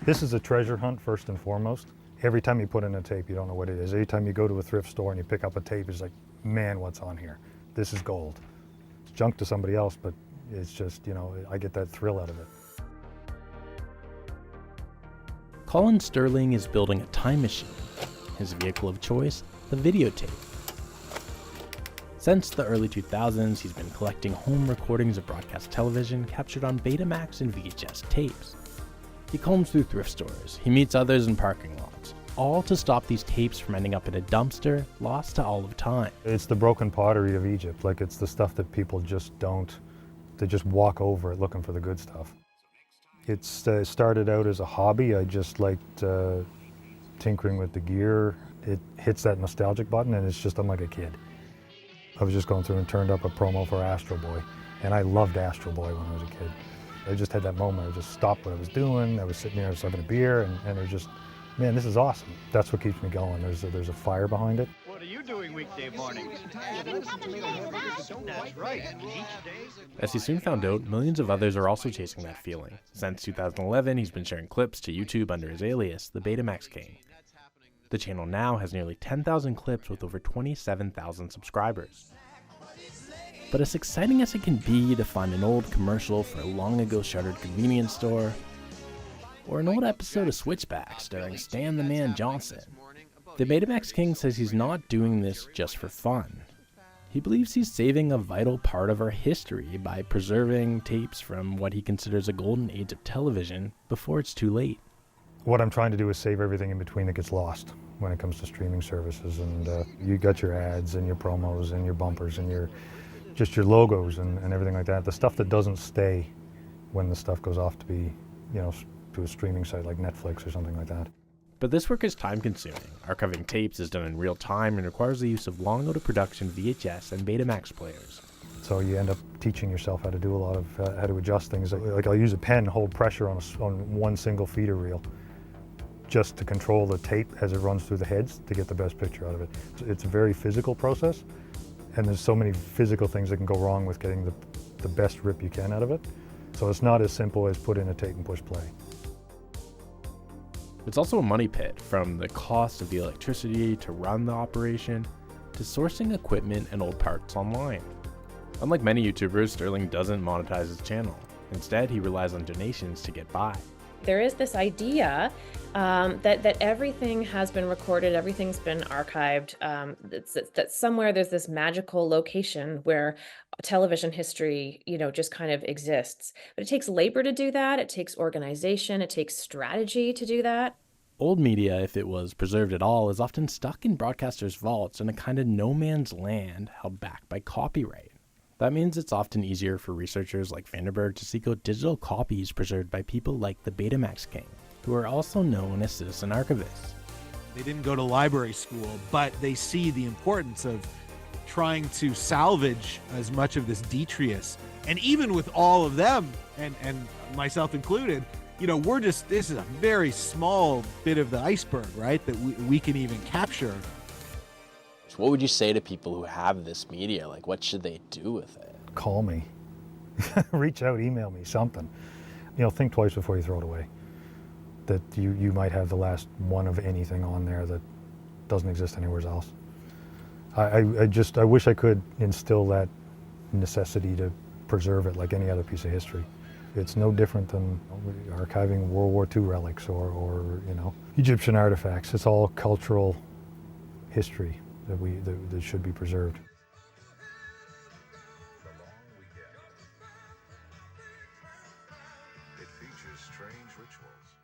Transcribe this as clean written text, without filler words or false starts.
This is a treasure hunt first and foremost. Every time you put in a tape, you don't know what it is. Every time you go to a thrift store and you pick up a tape, it's like, man, what's on here? This is gold. It's junk to somebody else, but it's just, you know, I get that thrill out of it. Colin Stirling is building a time machine. His vehicle of choice, the videotape. Since the early 2000s, he's been collecting home recordings of broadcast television captured on Betamax and VHS tapes. He combs through thrift stores, he meets others in parking lots, all to stop these tapes from ending up in a dumpster, lost to all of time. It's the broken pottery of Egypt. Like, it's the stuff that people just don't, they just walk over it looking for the good stuff. It's started out as a hobby. I just liked tinkering with the gear. It hits that nostalgic button and it's just, I'm like a kid. I was just going through and turned up a promo for Astro Boy, and I loved Astro Boy when I was a kid. I just had that moment. I just stopped what I was doing. I was sitting there, I was having a beer, and it was just, man, this is awesome. That's what keeps me going. There's a fire behind it. What are you doing weekday mornings? That's right. Each day. As he soon found out, millions of others are also chasing that feeling. Since 2011, he's been sharing clips to YouTube under his alias, the Betamax King. The channel now has nearly 10,000 clips with over 27,000 subscribers. But as exciting as it can be to find an old commercial for a long ago shuttered convenience store, or an old episode of Switchback starring Stan the Man Johnson, the Betamax King says he's not doing this just for fun. He believes he's saving a vital part of our history by preserving tapes from what he considers a golden age of television before it's too late. What I'm trying to do is save everything in between that gets lost when it comes to streaming services. And you got your ads and your promos and your bumpers and your logos and everything like that. The stuff that doesn't stay when the stuff goes off to be, you know, to a streaming site like Netflix or something like that. But this work is time consuming. Archiving tapes is done in real time and requires the use of long out of production VHS and Betamax players. So you end up teaching yourself how to do a lot of, how to adjust things. Like I'll use a pen, hold pressure on one single feeder reel, just to control the tape as it runs through the heads to get the best picture out of it. It's a very physical process, and there's so many physical things that can go wrong with getting the best rip you can out of it. So it's not as simple as put in a tape and push play. It's also a money pit, from the cost of the electricity to run the operation, to sourcing equipment and old parts online. Unlike many YouTubers, Stirling doesn't monetize his channel. Instead, he relies on donations to get by. There is this idea that everything has been recorded, everything's been archived, that somewhere there's this magical location where television history, you know, just kind of exists. But it takes labor to do that, it takes organization, it takes strategy to do that. Old media, if it was preserved at all, is often stuck in broadcasters' vaults in a kind of no man's land held back by copyright. That means it's often easier for researchers like Vandenberg to seek out digital copies preserved by people like the Betamax King, who are also known as citizen archivists. They didn't go to library school, but they see the importance of trying to salvage as much of this detritus. And even with all of them, and myself included, you know, this is a very small bit of the iceberg, right, that we can even capture. What would you say to people who have this media? Like, what should they do with it? Call me, reach out, email me, something. You know, think twice before you throw it away. That you might have the last one of anything on there that doesn't exist anywhere else. I wish I could instill that necessity to preserve it like any other piece of history. It's no different than archiving World War II relics or you know, Egyptian artifacts. It's all cultural history that should be preserved. The long we get. It features strange rituals.